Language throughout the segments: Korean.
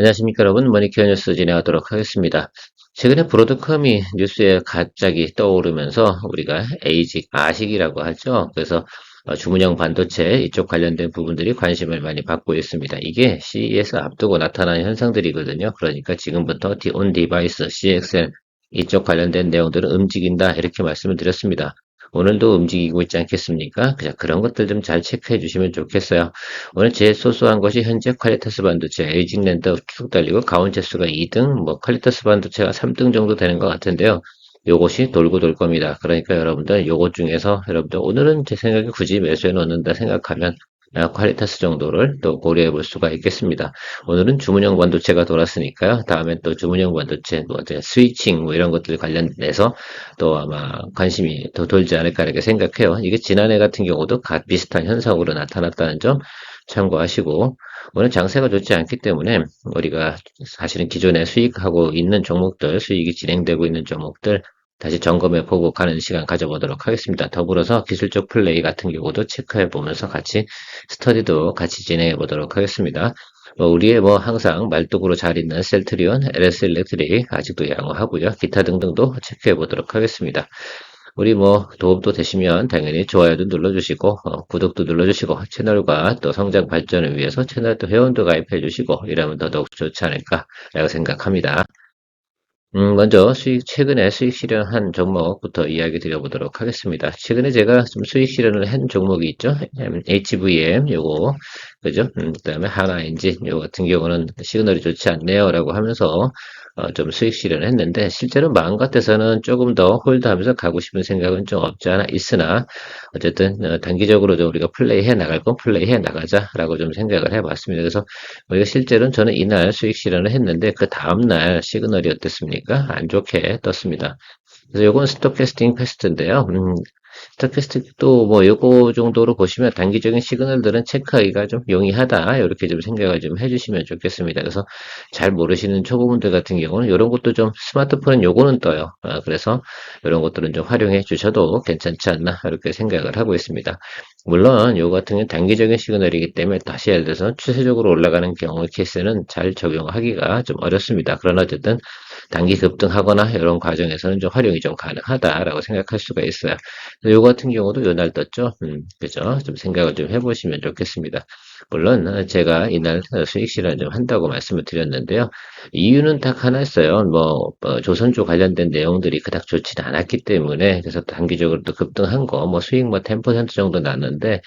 안녕하십니까 여러분, 머니케어 뉴스 진행하도록 하겠습니다. 최근에 브로드컴이 뉴스에 갑자기 떠오르면서 우리가 에이직, 아식이라고 하죠. 그래서 주문형 반도체 이쪽 관련된 부분들이 관심을 많이 받고 있습니다. 이게 CES 앞두고 나타나는 현상들이거든요. 그러니까 지금부터 온 디바이스, CXL 이쪽 관련된 내용들은 움직인다 이렇게 말씀을 드렸습니다. 오늘도 움직이고 있지 않겠습니까? 그냥 그런 것들 좀 잘 체크해 주시면 좋겠어요. 오늘 제일 소소한 것이 현재 퀄리터스 반도체, 에이징랜드 쭉 달리고 가온체수가 2등, 퀄리터스 반도체가 3등 정도 되는 것 같은데요. 요것이 돌고 돌 겁니다. 그러니까 여러분들 요것 중에서 여러분들 오늘은 제 생각에 굳이 매수해 놓는다 생각하면 퀄리터스 정도를 또 고려해 볼 수가 있겠습니다. 오늘은 주문형 반도체가 돌았으니까요. 다음엔 또 주문형 반도체, 이제 스위칭 이런 것들 관련돼서 또 아마 관심이 더 돌지 않을까 이렇게 생각해요. 이게 지난해 같은 경우도 비슷한 현상으로 나타났다는 점 참고하시고 오늘 장세가 좋지 않기 때문에 우리가 사실은 기존에 수익하고 있는 종목들, 수익이 진행되고 있는 종목들 다시 점검해 보고 가는 시간 가져보도록 하겠습니다. 더불어서 기술적 플레이 같은 경우도 체크해 보면서 같이 스터디도 같이 진행해 보도록 하겠습니다. 우리의 항상 말뚝으로 잘 있는 셀트리온, LS 일렉트릭 아직도 양호하고요. 기타 등등도 체크해 보도록 하겠습니다. 우리 도움도 되시면 당연히 좋아요도 눌러주시고 구독도 눌러주시고 채널과 또 성장 발전을 위해서 채널도 회원도 가입해 주시고 이러면 더더욱 좋지 않을까라고 생각합니다. 먼저 최근에 수익 실현한 종목부터 이야기 드려보도록 하겠습니다. 최근에 제가 좀 수익 실현을 한 종목이 있죠. HVM, 요거, 그죠? 그 다음에 하나엔진, 요 같은 경우는 시그널이 좋지 않네요. 라고 하면서, 좀 수익 실현을 했는데, 실제로 마음 같아서는 조금 더 홀드 하면서 가고 싶은 생각은 좀 없지 않아 있으나, 어쨌든, 단기적으로 좀 우리가 플레이 해 나갈 건 플레이 해 나가자라고 좀 생각을 해 봤습니다. 그래서, 우리가 실제로는 저는 이날 수익 실현을 했는데, 그 다음날 시그널이 어땠습니까? 안 좋게 떴습니다. 그래서 요건 스톡캐스팅 패스트인데요. 스톡캐스틱도 요거 정도로 보시면 단기적인 시그널들은 체크하기가 좀 용이하다. 이렇게 좀 생각을 좀 해주시면 좋겠습니다. 그래서 잘 모르시는 초보분들 같은 경우는 이런 것도 좀 스마트폰은 요거는 떠요. 그래서 이런 것들은 좀 활용해 주셔도 괜찮지 않나 이렇게 생각을 하고 있습니다. 물론 요거 같은 경우는 단기적인 시그널이기 때문에 다시 예를 들어서 추세적으로 올라가는 경우 케이스는 잘 적용하기가 좀 어렵습니다. 그러나 어쨌든 단기 급등하거나 이런 과정에서는 좀 활용이 좀 가능하다라고 생각할 수가 있어요. 요 같은 경우도 요 날 떴죠. 그죠? 좀 생각을 좀 해보시면 좋겠습니다. 물론 제가 이날 수익 실현 좀 한다고 말씀을 드렸는데요. 이유는 딱 하나 있어요. 조선주 관련된 내용들이 그닥 좋지는 않았기 때문에 그래서 단기적으로 또 급등한 거, 수익 10% 정도 났는데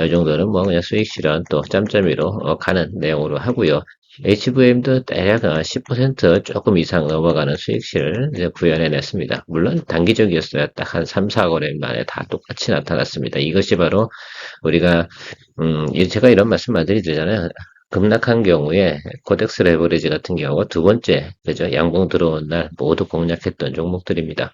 이 정도는 그냥 수익 실현 또 짬짬이로 가는 내용으로 하고요. HVM도 대략 10% 조금 이상 넘어가는 수익실을 이제 구현해냈습니다. 물론 단기적이었어요. 딱 한 3, 4거래 만에 다 똑같이 나타났습니다. 이것이 바로 우리가 제가 이런 말씀 많이 드리잖아요. 급락한 경우에 코덱스 레버리지 같은 경우가 두 번째, 그죠? 양봉 들어온 날 모두 공략했던 종목들입니다.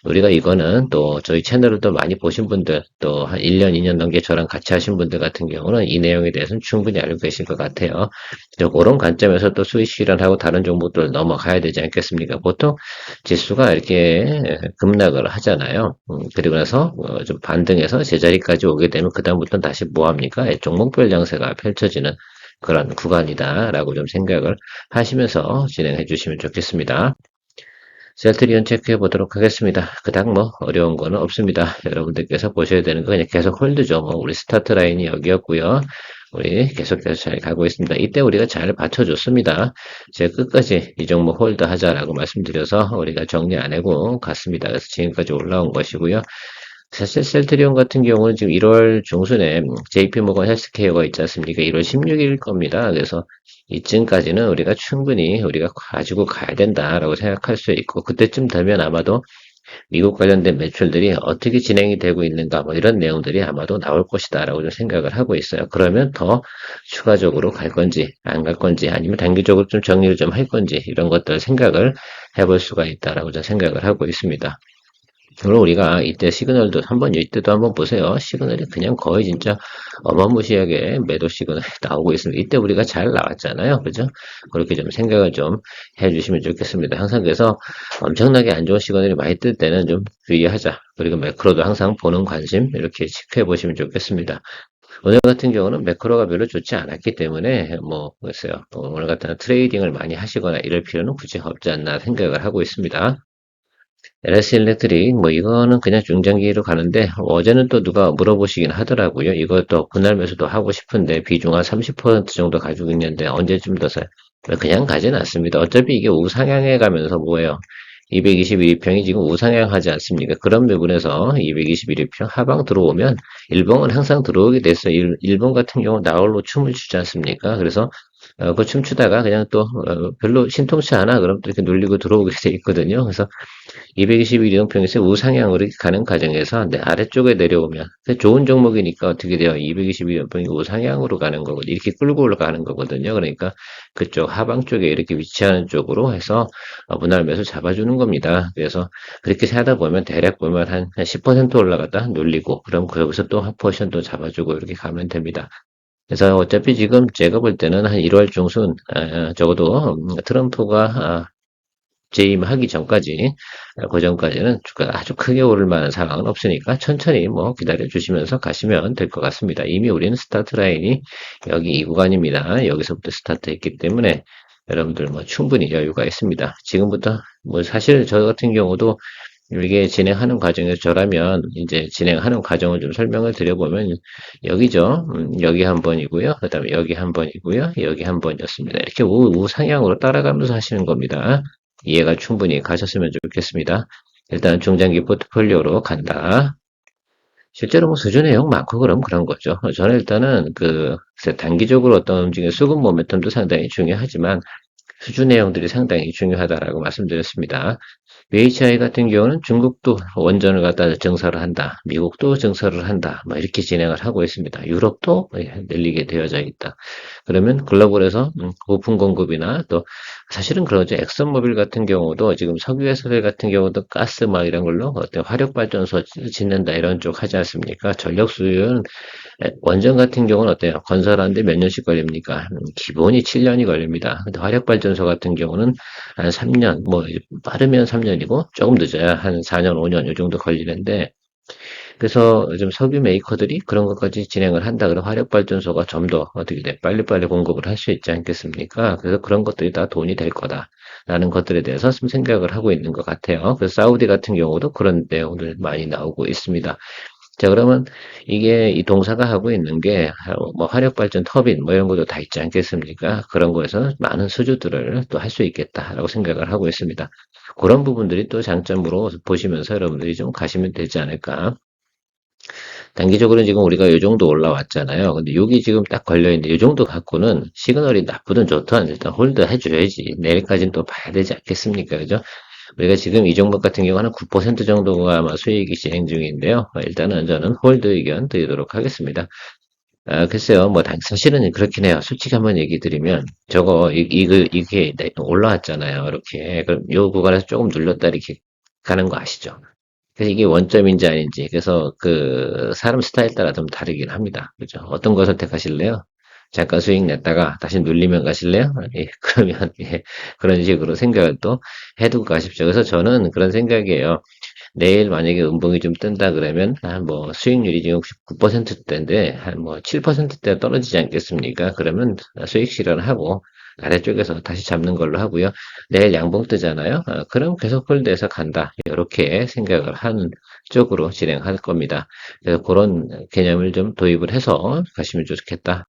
우리가 이거는 또 저희 채널을 또 많이 보신 분들, 또 한 1년, 2년 넘게 저랑 같이 하신 분들 같은 경우는 이 내용에 대해서는 충분히 알고 계실 것 같아요. 그런 관점에서 또 수익 실현하고 다른 종목들을 넘어가야 되지 않겠습니까? 보통 지수가 이렇게 급락을 하잖아요. 그리고 나서 좀 반등해서 제자리까지 오게 되면 그다음부터는 다시 뭐합니까? 종목별 양세가 펼쳐지는 그런 구간이다라고 좀 생각을 하시면서 진행해 주시면 좋겠습니다. 셀트리온 체크해 보도록 하겠습니다. 그닥 어려운 거는 없습니다. 여러분들께서 보셔야 되는 거 그냥 계속 홀드죠. 우리 스타트 라인이 여기였고요. 우리 계속해서 잘 가고 있습니다. 이때 우리가 잘 받쳐줬습니다. 제가 끝까지 이 종목 홀드 하자라고 말씀드려서 우리가 정리 안 하고 갔습니다. 그래서 지금까지 올라온 것이고요. 사실 셀트리온 같은 경우는 지금 1월 중순에 JP모건 헬스케어가 있지 않습니까? 1월 16일 겁니다. 그래서 이쯤까지는 우리가 충분히 우리가 가지고 가야 된다라고 생각할 수 있고 그때쯤 되면 아마도 미국 관련된 매출들이 어떻게 진행이 되고 있는가 이런 내용들이 아마도 나올 것이다라고 좀 생각을 하고 있어요. 그러면 더 추가적으로 갈 건지 안 갈 건지 아니면 단기적으로 좀 정리를 좀 할 건지 이런 것들 생각을 해볼 수가 있다라고 좀 생각을 하고 있습니다. 그럼 우리가 이때 시그널도 이때도 한번 보세요. 시그널이 그냥 거의 진짜 어마무시하게 매도 시그널이 나오고 있습니다. 이때 우리가 잘 나왔잖아요. 그죠? 그렇게 좀 생각을 좀 해주시면 좋겠습니다. 항상 그래서 엄청나게 안 좋은 시그널이 많이 뜰 때는 좀 주의하자. 그리고 매크로도 항상 보는 관심 이렇게 체크해 보시면 좋겠습니다. 오늘 같은 경우는 매크로가 별로 좋지 않았기 때문에 뭐 글쎄요. 오늘 같은 트레이딩을 많이 하시거나 이럴 필요는 굳이 없지 않나 생각을 하고 있습니다. LS 일렉트릭 뭐 이거는 그냥 중장기로 가는데 어제는 또 누가 물어보시긴 하더라고요. 이것도 분할 매수도 하고 싶은데 비중 한 30% 정도 가지고 있는데 언제쯤 더 사요? 그냥 가진 않습니다. 어차피 이게 우상향해 가면서 뭐예요? 221일평이 지금 우상향하지 않습니까? 그런 부분에서 221일평 하방 들어오면 일봉은 항상 들어오게 됐어요. 일본 같은 경우 나홀로 춤을 추지 않습니까? 그래서 그 춤추다가 그냥 또 별로 신통치 않아 그럼 또 이렇게 눌리고 들어오게 돼 있거든요. 그래서 221이동평에서 우상향으로 가는 과정에서 아래쪽에 내려오면 좋은 종목이니까 어떻게 돼요? 222이동평이 우상향으로 가는 거거든요. 이렇게 끌고 올라가는 거거든요. 그러니까 그쪽 하방 쪽에 이렇게 위치하는 쪽으로 해서 분할 매수 잡아주는 겁니다. 그래서 그렇게 하다 보면 대략 보면 한 10% 올라갔다 눌리고 그럼 거기서 또 한 포션 또 잡아주고 이렇게 가면 됩니다. 그래서 어차피 지금 제가 볼 때는 한 1월 중순 적어도 트럼프가 재임하기 전까지, 그 전까지는 주가가 아주 크게 오를 만한 상황은 없으니까 천천히 뭐 기다려 주시면서 가시면 될 것 같습니다. 이미 우리는 스타트 라인이 여기 이 구간입니다. 여기서부터 스타트 했기 때문에 여러분들 뭐 충분히 여유가 있습니다. 지금부터 뭐 사실 저 같은 경우도 이게 진행하는 과정에서 저라면 이제 진행하는 과정을 좀 설명을 드려보면 여기죠. 여기 한 번이고요. 그 다음에 여기 한 번이고요. 여기 한 번이었습니다. 이렇게 우상향으로 따라가면서 하시는 겁니다. 이해가 충분히 가셨으면 좋겠습니다. 일단 중장기 포트폴리오로 간다. 실제로 뭐 수주 내용 많고 그런 거죠. 저는 일단은 단기적으로 어떤 움직임, 수급 모멘텀도 상당히 중요하지만 수주 내용들이 상당히 중요하다라고 말씀드렸습니다. BHI 같은 경우는 중국도 원전을 갖다 증설을 한다. 미국도 증설을 한다. 뭐 이렇게 진행을 하고 있습니다. 유럽도 늘리게 되어져 있다. 그러면 글로벌에서 부품 공급이나 또 사실은 그러죠. 엑선모빌 같은 경우도 지금 석유회사들 같은 경우도 가스 막 이런 걸로 어떤 화력발전소 짓는다 이런 쪽 하지 않습니까? 전력 수요는 원전 같은 경우는 어때요? 건설하는데 몇 년씩 걸립니까? 기본이 7년이 걸립니다. 근데 화력발전소 같은 경우는 한 3년, 뭐 빠르면 3년이고 조금 늦어야 한 4년, 5년 이 정도 걸리는데 그래서 요즘 석유 메이커들이 그런 것까지 진행을 한다. 그러면 화력발전소가 좀 더 어떻게 돼? 빨리빨리 공급을 할 수 있지 않겠습니까? 그래서 그런 것들이 다 돈이 될 거다. 라는 것들에 대해서 좀 생각을 하고 있는 것 같아요. 그래서 사우디 같은 경우도 그런 내용들 많이 나오고 있습니다. 자, 그러면 이게 이 동사가 하고 있는 게 뭐 화력발전 터빈 뭐 이런 것도 다 있지 않겠습니까? 그런 거에서 많은 수주들을 또 할 수 있겠다라고 생각을 하고 있습니다. 그런 부분들이 또 장점으로 보시면서 여러분들이 좀 가시면 되지 않을까. 단기적으로 지금 우리가 요 정도 올라왔잖아요. 근데 여기 지금 딱 걸려있는데 요 정도 갖고는 시그널이 나쁘든 좋든 일단 홀드 해줘야지. 내일까지는 또 봐야 되지 않겠습니까? 그죠? 우리가 지금 이 종목 같은 경우는 9% 정도가 아마 수익이 진행 중인데요. 일단은 저는 홀드 의견 드리도록 하겠습니다. 글쎄요, 뭐, 사실은 그렇긴 해요. 솔직히 한번 얘기 드리면, 저거, 이게 올라왔잖아요. 이렇게. 그럼 요 구간에서 조금 눌렀다 이렇게 가는 거 아시죠? 그래서 이게 원점인지 아닌지. 그래서 사람 스타일 따라 좀 다르긴 합니다. 그죠? 어떤 거 선택하실래요? 잠깐 수익 냈다가 다시 눌리면 가실래요? 예, 그러면, 예, 그런 식으로 생각을 또 해두고 가십시오. 그래서 저는 그런 생각이에요. 내일 만약에 음봉이 좀 뜬다 그러면 한 뭐 수익률이 지금 9%대인데 한 뭐 7%대 떨어지지 않겠습니까? 그러면 수익 실현하고 아래쪽에서 다시 잡는 걸로 하고요. 내일 양봉 뜨잖아요. 그럼 계속 홀드해서 간다. 이렇게 생각을 하는 쪽으로 진행할 겁니다. 그래서 그런 개념을 좀 도입을 해서 가시면 좋겠다.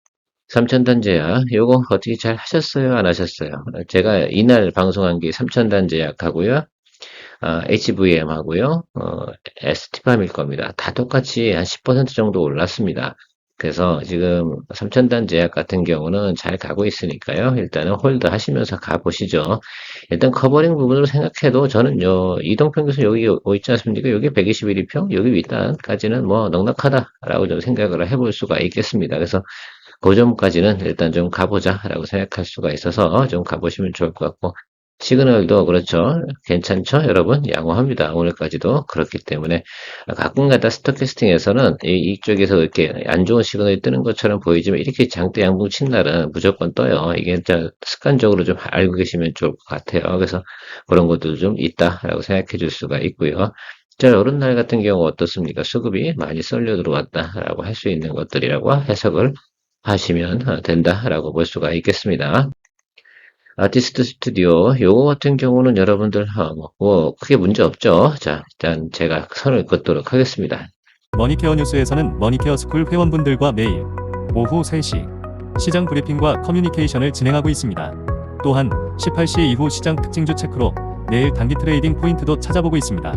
삼천단 제약, 요거 어떻게 잘 하셨어요? 안 하셨어요? 제가 이날 방송한 게 삼천단 제약하고요. HVM 하고요, ST팜일 겁니다. 다 똑같이 한 10% 정도 올랐습니다. 그래서 지금 삼천단 제약 같은 경우는 잘 가고 있으니까요. 일단은 홀드 하시면서 가보시죠. 일단 커버링 부분으로 생각해도 저는 이동평균선 여기 있지 않습니까? 여기 121일평, 여기 윗단까지는 뭐 넉넉하다라고 좀 생각을 해볼 수가 있겠습니다. 그래서 그 점까지는 일단 좀 가보자라고 생각할 수가 있어서 좀 가보시면 좋을 것 같고, 시그널도 그렇죠. 괜찮죠? 여러분, 양호합니다. 오늘까지도 그렇기 때문에 가끔가다 스토캐스팅에서는 이쪽에서 이렇게 안 좋은 시그널이 뜨는 것처럼 보이지만 이렇게 장대 양봉 친 날은 무조건 떠요. 이게 진짜 습관적으로 좀 알고 계시면 좋을 것 같아요. 그래서 그런 것도 좀 있다라고 생각해 줄 수가 있고요. 자, 요런 날 같은 경우 어떻습니까? 수급이 많이 쏠려 들어왔다라고 할 수 있는 것들이라고 해석을 하시면 된다라고 볼 수가 있겠습니다. 아티스트 스튜디오 요거 같은 경우는 여러분들 뭐 크게 문제 없죠. 자, 일단 제가 선을 긋도록 하겠습니다. 머니케어 뉴스에서는 머니케어 스쿨 회원분들과 매일 오후 3시 시장 브리핑과 커뮤니케이션을 진행하고 있습니다. 또한 18시 이후 시장 특징주 체크로 내일 단기 트레이딩 포인트도 찾아보고 있습니다.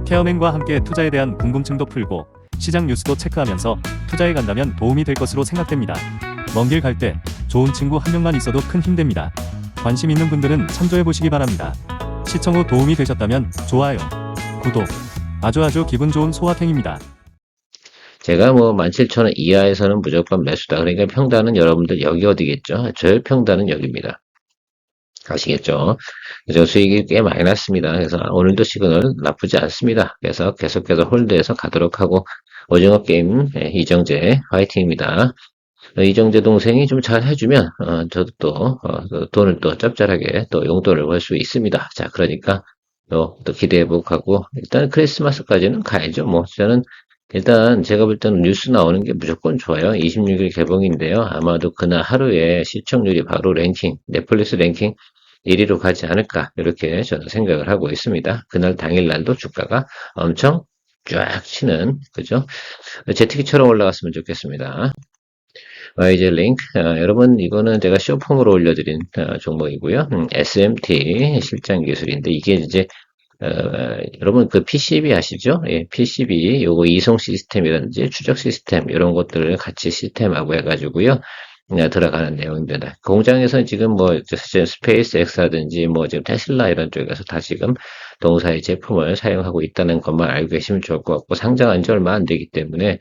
케어맨과 함께 투자에 대한 궁금증도 풀고 시장 뉴스도 체크하면서 투자에 간다면 도움이 될 것으로 생각됩니다. 먼 길 갈 때 좋은 친구 한 명만 있어도 큰 힘 됩니다. 관심 있는 분들은 참조해 보시기 바랍니다. 시청 후 도움이 되셨다면 좋아요, 구독, 아주 기분 좋은 소확행입니다. 제가 뭐 17,000원 이하에서는 무조건 매수다. 그러니까 평단은 여러분들 여기 어디겠죠? 저평단은 여기입니다. 아시겠죠? 그래서 수익이 꽤 많이 났습니다. 그래서 오늘도 시그널 나쁘지 않습니다. 그래서 계속해서 홀드해서 가도록 하고 오징어 게임 이정재 화이팅입니다. 이정재 동생이 좀 잘 해주면 저도 또 돈을 또 짭짤하게 또 용돈을 벌 수 있습니다. 자, 그러니까 또 기대해보고 하고 일단 크리스마스까지는 가야죠. 뭐 저는 일단 제가 볼 때는 뉴스 나오는 게 무조건 좋아요. 26일 개봉인데요. 아마도 그날 하루에 시청률이 바로 랭킹, 넷플릭스 랭킹 1위로 가지 않을까 이렇게 저는 생각을 하고 있습니다. 그날 당일날도 주가가 엄청 쫙 치는 그죠? 제트기처럼 올라갔으면 좋겠습니다. YJ 링크 여러분 이거는 제가 쇼폼으로 올려드린 종목이고요. SMT 실장 기술인데 이게 이제 여러분 그 PCB 아시죠? 예, PCB 요거 이송 시스템이라든지 추적 시스템 이런 것들을 같이 시스템하고 해가지고요. 들어가는 내용입니다. 공장에서는 지금 뭐 사실 스페이스 X라든지 뭐 지금 테슬라 이런 쪽에서 다 지금 동사의 제품을 사용하고 있다는 것만 알고 계시면 좋을 것 같고 상장한 지 얼마 안 되기 때문에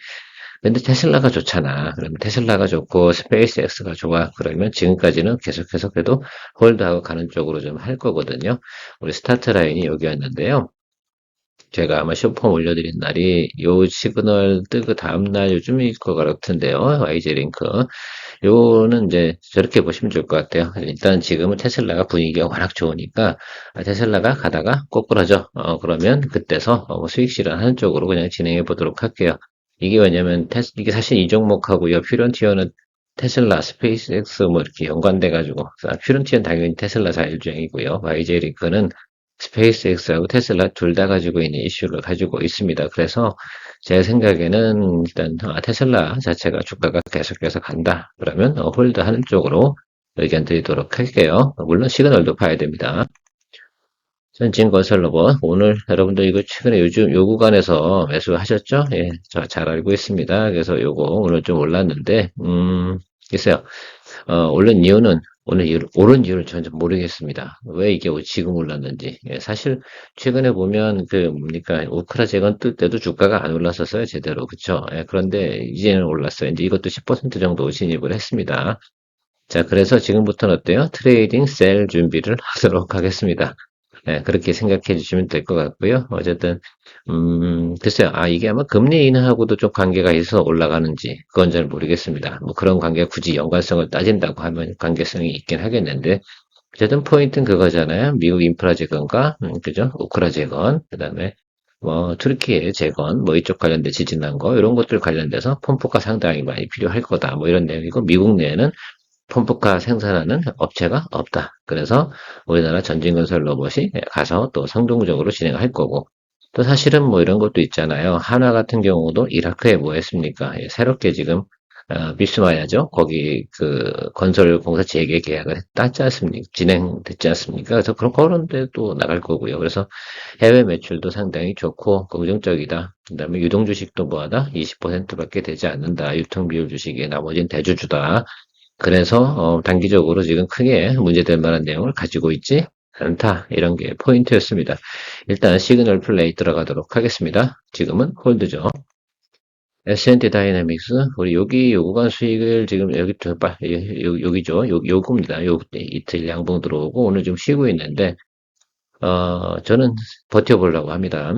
근데 테슬라가 좋잖아. 그러면 테슬라가 좋고 스페이스 X가 좋아. 그러면 지금까지는 계속해서 그래도 홀드하고 가는 쪽으로 좀 할 거거든요. 우리 스타트 라인이 여기였는데요. 제가 아마 쇼폼 올려드린 날이 요 시그널 뜨고 다음날 요즘일 것 같은데요. YG 링크. 요거는 이제 저렇게 보시면 좋을 것 같아요. 일단 지금은 테슬라가 분위기가 워낙 좋으니까 테슬라가 가다가 꼬꾸라져. 그러면 그때서 뭐 수익 실현하는 쪽으로 그냥 진행해 보도록 할게요. 이게 왜냐면 이게 사실 이 종목하고요. 퓨런티어는 테슬라, 스페이스X 뭐 이렇게 연관돼 가지고 퓨런티어는 당연히 테슬라 자율주행이고요. YJ 링크는 스페이스X하고 테슬라 둘 다 가지고 있는 이슈를 가지고 있습니다. 그래서 제 생각에는 일단 테슬라 자체가 주가가 계속해서 간다. 그러면 홀드하는 쪽으로 의견 드리도록 할게요. 물론 시그널도 봐야 됩니다. 전진건설로봇 오늘 여러분들 이거 최근에 요즘 요 구간에서 매수하셨죠? 예, 저 잘 알고 있습니다. 그래서 요거 오늘 좀 올랐는데 글쎄요. 오른 이유는 오른 이유를 저는 좀 모르겠습니다. 왜 이게 지금 올랐는지. 예, 사실 최근에 보면 그 뭡니까 우크라 재건 뜰 때도 주가가 안 올랐었어요 제대로 그쵸? 예, 그런데 이제는 올랐어요. 이제 이것도 10% 정도 진입을 했습니다. 자, 그래서 지금부터는 어때요? 트레이딩 셀 준비를 하도록 하겠습니다. 네, 그렇게 생각해 주시면 될 것 같고요. 어쨌든, 글쎄요. 이게 아마 금리 인하하고도 좀 관계가 있어서 올라가는지, 그건 잘 모르겠습니다. 뭐 그런 관계가 굳이 연관성을 따진다고 하면 관계성이 있긴 하겠는데, 어쨌든 포인트는 그거잖아요. 미국 인프라 재건과, 그죠? 우크라 재건, 그 다음에 뭐, 투르키의 재건, 뭐, 이쪽 관련된 지진 난 거, 이런 것들 관련돼서 펌프가 상당히 많이 필요할 거다. 뭐, 이런 내용이고, 미국 내에는 펌프카 생산하는 업체가 없다. 그래서 우리나라 전진건설 로봇이 가서 또 성공적으로 진행할 거고, 또 사실은 뭐 이런 것도 있잖아요. 하나 같은 경우도 이라크에 뭐 했습니까? 새롭게 지금 비스마야죠. 거기 그 건설 공사 재개 계약을 했지 않습니까? 진행됐지 않습니까? 그래서 그런 데도 나갈 거고요. 그래서 해외 매출도 상당히 좋고 긍정적이다. 그다음에 유동 주식도 뭐하다? 20%밖에 되지 않는다. 유통 비율 주식의 나머지는 대주주다. 그래서 단기적으로 지금 크게 문제될 만한 내용을 가지고 있지 않다. 이런 게 포인트였습니다. 일단 시그널 플레이 들어가도록 하겠습니다. 지금은 홀드죠. S&T 다이내믹스 우리 여기 요 구간 수익을 지금 여기죠. 요겁니다. 요 이틀 양봉 들어오고 오늘 좀 쉬고 있는데 저는 버텨보려고 합니다.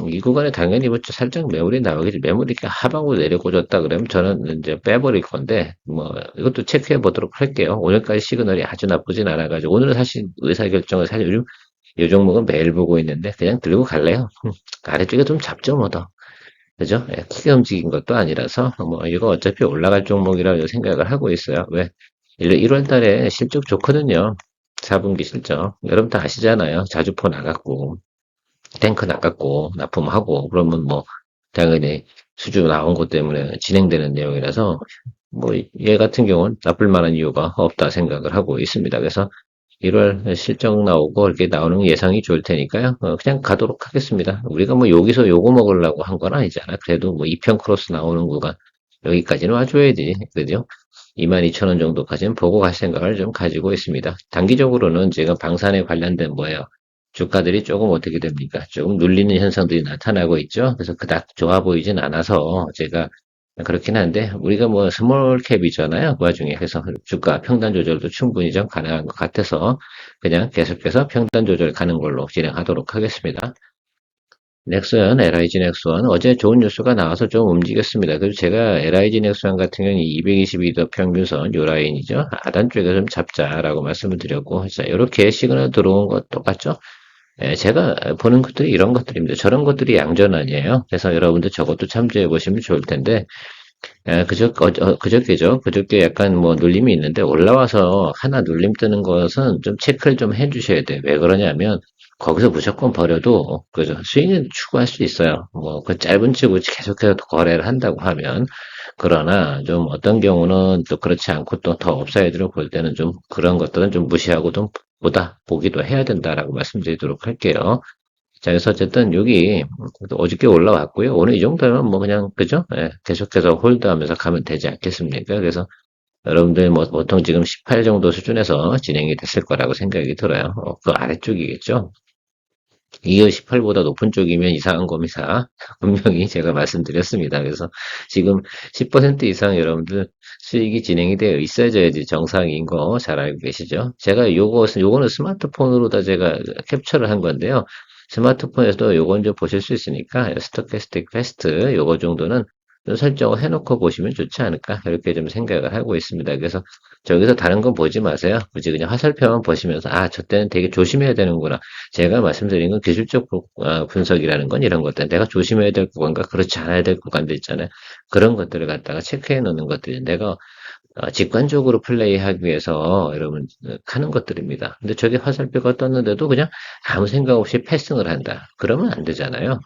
이 구간에 당연히 뭐 살짝 매물이 나오겠지. 매물이 이렇게 하방으로 내려꽂았다 그러면 저는 이제 빼버릴 건데, 뭐, 이것도 체크해 보도록 할게요. 오늘까지 시그널이 아주 나쁘진 않아가지고, 오늘은 사실 의사결정을 사실 요즘 이 종목은 매일 보고 있는데 그냥 들고 갈래요. 아래쪽에 좀 잡죠, 뭐 더. 그죠? 예, 크게 움직인 것도 아니라서 뭐 이거 어차피 올라갈 종목이라고 생각을 하고 있어요. 왜? 1월 달에 실적 좋거든요. 4분기 실적. 여러분 다 아시잖아요. 자주포 나갔고, 탱크 나갔고, 납품하고, 그러면 뭐, 당연히 수주 나온 것 때문에 진행되는 내용이라서, 뭐, 얘 같은 경우는 나쁠 만한 이유가 없다 생각을 하고 있습니다. 그래서 1월 실적 나오고 이렇게 나오는 예상이 좋을 테니까요. 그냥 가도록 하겠습니다. 우리가 뭐 여기서 요거 먹으려고 한 건 아니잖아. 그래도 뭐 2편 크로스 나오는 구간 여기까지는 와줘야지. 그죠? 22,000원 정도까지는 보고 갈 생각을 좀 가지고 있습니다. 단기적으로는 지금 방산에 관련된 뭐예요? 주가들이 조금 어떻게 됩니까? 조금 눌리는 현상들이 나타나고 있죠. 그래서 그닥 좋아 보이진 않아서 제가 그렇긴 한데 우리가 뭐 스몰 캡이잖아요. 그 와중에 그래서 주가 평단 조절도 충분히 좀 가능한 것 같아서 그냥 계속해서 평단 조절 가는 걸로 진행하도록 하겠습니다. 넥슨, LIG 넥슨 어제 좋은 뉴스가 나와서 좀 움직였습니다. 그리고 제가 LIG 넥슨 같은 경우는 222도 평균선 요 라인이죠. 하단 쪽에 좀 잡자라고 말씀을 드렸고 자 이렇게 시그널 들어온 것 똑같죠? 예, 제가 보는 것들이 이런 것들입니다. 저런 것들이 양전환이에요. 그래서 여러분들 저것도 참조해 보시면 좋을 텐데 예, 그저께죠. 그저께 약간 뭐 눌림이 있는데 올라와서 하나 눌림 뜨는 것은 좀 체크를 좀 해주셔야 돼요. 왜 그러냐면 거기서 무조건 버려도 그죠 수익은 추구할 수 있어요. 뭐 그 짧은 치고 계속해서 거래를 한다고 하면 그러나 좀 어떤 경우는 또 그렇지 않고 또 더 업사이드로 볼 때는 좀 그런 것들은 좀 무시하고 좀 보다 보기도 해야 된다라고 말씀드리도록 할게요. 자, 그래서 어쨌든 여기 어저께 올라왔고요. 오늘 이 정도면 뭐 그냥 그죠? 예, 계속해서 홀드하면서 가면 되지 않겠습니까? 그래서 여러분들 뭐 보통 지금 18 정도 수준에서 진행이 됐을 거라고 생각이 들어요. 그 아래쪽이겠죠? 이어 18보다 높은 쪽이면 이상한 겁니다. 분명히 제가 말씀드렸습니다. 그래서 지금 10% 이상 여러분들 수익이 진행이 되어 있어야지 정상인 거 잘 알고 계시죠? 제가 요거는 스마트폰으로 다 제가 캡처를 한 건데요. 스마트폰에서도 요건 좀 보실 수 있으니까 스토캐스틱 패스트 요거 정도는 좀 설정을 해놓고 보시면 좋지 않을까 이렇게 좀 생각을 하고 있습니다. 그래서 저기서 다른 건 보지 마세요. 굳이 그냥 화살표만 보시면서 아, 저 때는 되게 조심해야 되는구나. 제가 말씀드린 건 기술적 분석이라는 건 이런 것들. 내가 조심해야 될 구간과 그렇지 않아야 될 구간도 있잖아요. 그런 것들을 갖다가 체크해 놓는 것들이 내가 직관적으로 플레이하기 위해서 여러분 하는 것들입니다. 근데 저게 화살표가 떴는데도 그냥 아무 생각 없이 패싱을 한다. 그러면 안 되잖아요.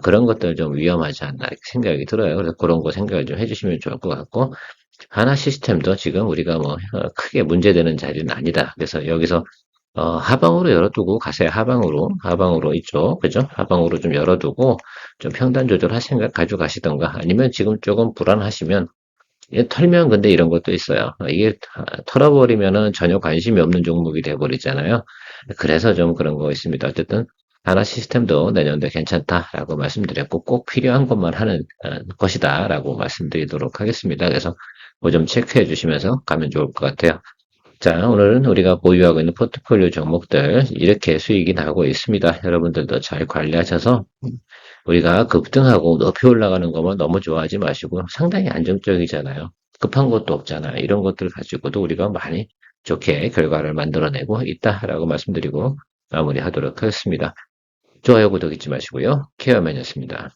그런 것들 좀 위험하지 않나 이렇게 생각이 들어요. 그래서 그런 거 생각을 좀 해주시면 좋을 것 같고 하나 시스템도 지금 우리가 뭐 크게 문제되는 자리는 아니다. 그래서 여기서 하방으로 열어두고 가세요. 하방으로 이쪽, 그죠? 하방으로 좀 열어두고 좀 평단 조절할 생각 가져가시던가 아니면 지금 조금 불안하시면 털면 근데 이런 것도 있어요. 이게 털어버리면은 전혀 관심이 없는 종목이 돼버리잖아요. 그래서 좀 그런 거 있습니다. 어쨌든 하나 시스템도 내년도에 괜찮다라고 말씀드렸고 꼭 필요한 것만 하는 것이다라고 말씀드리도록 하겠습니다. 그래서 뭐 좀 체크해 주시면서 가면 좋을 것 같아요. 자, 오늘은 우리가 보유하고 있는 포트폴리오 종목들 이렇게 수익이 나고 있습니다. 여러분들도 잘 관리하셔서 우리가 급등하고 높이 올라가는 것만 너무 좋아하지 마시고 상당히 안정적이잖아요. 급한 것도 없잖아요. 이런 것들 가지고도 우리가 많이 좋게 결과를 만들어내고 있다라고 말씀드리고 마무리하도록 하겠습니다. 좋아요, 구독 잊지 마시고요. 케어맨이었습니다.